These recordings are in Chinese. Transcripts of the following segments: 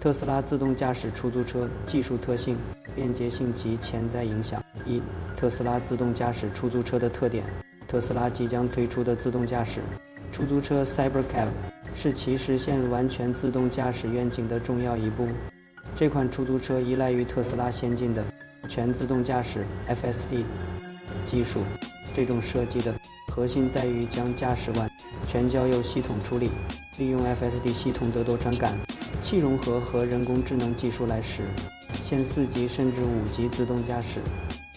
特斯拉自动驾驶出租车技术特性、便捷性及潜在影响。一、特斯拉自动驾驶出租车的特点。特斯拉即将推出的自动驾驶出租车 Cybercab 是其实现完全自动驾驶愿景的重要一步。这款出租车依赖于特斯拉先进的全自动驾驶 FSD 技术。这种设计的核心在于将驾驶完全交由系统处理，利用 FSD 系统的多传感、气融合和人工智能技术来实现4级甚至5级自动驾驶。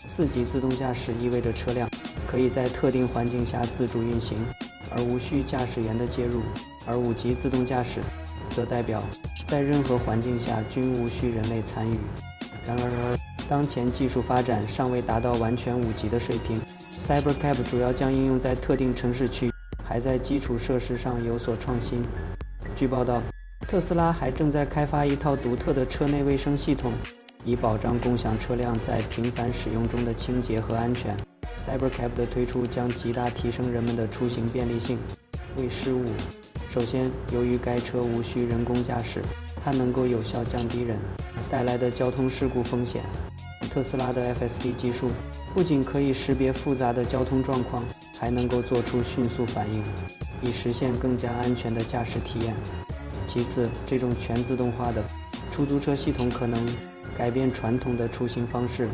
4级自动驾驶意味着车辆可以在特定环境下自主运行，而无需驾驶员的介入；而5级自动驾驶则代表在任何环境下均无需人类参与。然而，当前技术发展尚未达到完全5级的水平， Cybercab 主要将应用在特定城市区，还在基础设施上有所创新。据报道，特斯拉还正在开发一套独特的车内卫生系统，以保障共享车辆在频繁使用中的清洁和安全。Cybercab 的推出将极大提升人们的出行便利性。为事务，首先，由于该车无需人工驾驶，它能够有效降低人带来的交通事故风险。特斯拉的 FSD 技术不仅可以识别复杂的交通状况，还能够做出迅速反应，以实现更加安全的驾驶体验。其次，这种全自动化的出租车系统可能改变传统的出行方式。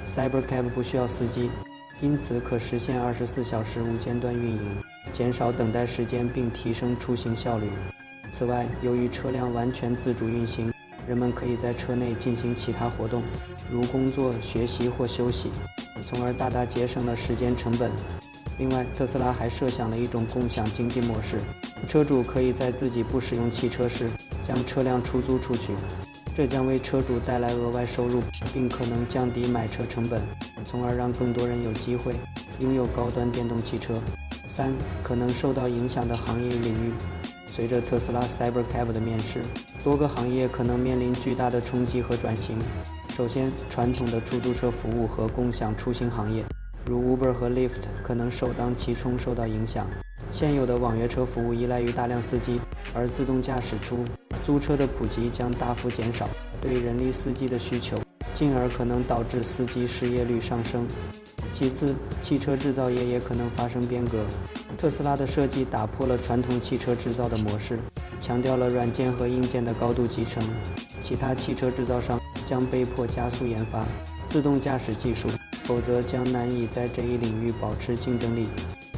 Cybercab 不需要司机，因此可实现24小时无间断运营，减少等待时间并提升出行效率。此外，由于车辆完全自主运行，人们可以在车内进行其他活动，如工作、学习或休息，从而大大节省了时间成本。另外，特斯拉还设想了一种共享经济模式，车主可以在自己不使用汽车时将车辆出租出去，这将为车主带来额外收入，并可能降低买车成本，从而让更多人有机会拥有高端电动汽车。3、可能受到影响的行业领域。随着特斯拉 Cybercab 的面世，多个行业可能面临巨大的冲击和转型。首先，传统的出租车服务和共享出行行业，如 Uber 和 Lyft 可能首当其冲受到影响。现有的网约车服务依赖于大量司机，而自动驾驶出租车的普及将大幅减少对人力司机的需求，进而可能导致司机失业率上升。其次，汽车制造业也可能发生变革。特斯拉的设计打破了传统汽车制造的模式，强调了软件和硬件的高度集成。其他汽车制造商将被迫加速研发自动驾驶技术，否则将难以在这一领域保持竞争力。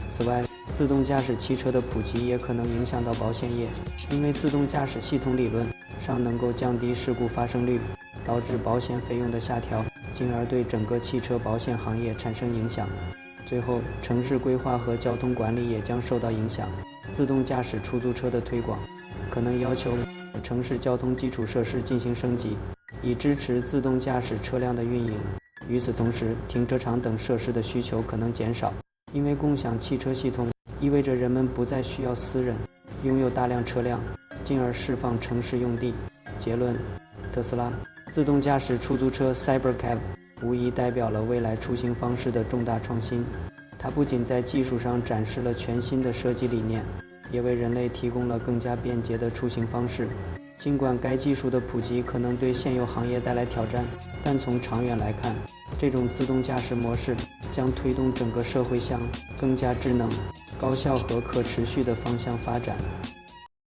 此外，自动驾驶汽车的普及也可能影响到保险业，因为自动驾驶系统理论上能够降低事故发生率，导致保险费用的下调，进而对整个汽车保险行业产生影响。最后，城市规划和交通管理也将受到影响。自动驾驶出租车的推广可能要求城市交通基础设施进行升级，以支持自动驾驶车辆的运营。与此同时，停车场等设施的需求可能减少，因为共享汽车系统意味着人们不再需要私人拥有大量车辆，进而释放城市用地。结论：特斯拉自动驾驶出租车 Cybercab 无疑代表了未来出行方式的重大创新。它不仅在技术上展示了全新的设计理念，也为人类提供了更加便捷的出行方式。尽管该技术的普及可能对现有行业带来挑战，但从长远来看，这种自动驾驶模式将推动整个社会向更加智能、高效和可持续的方向发展。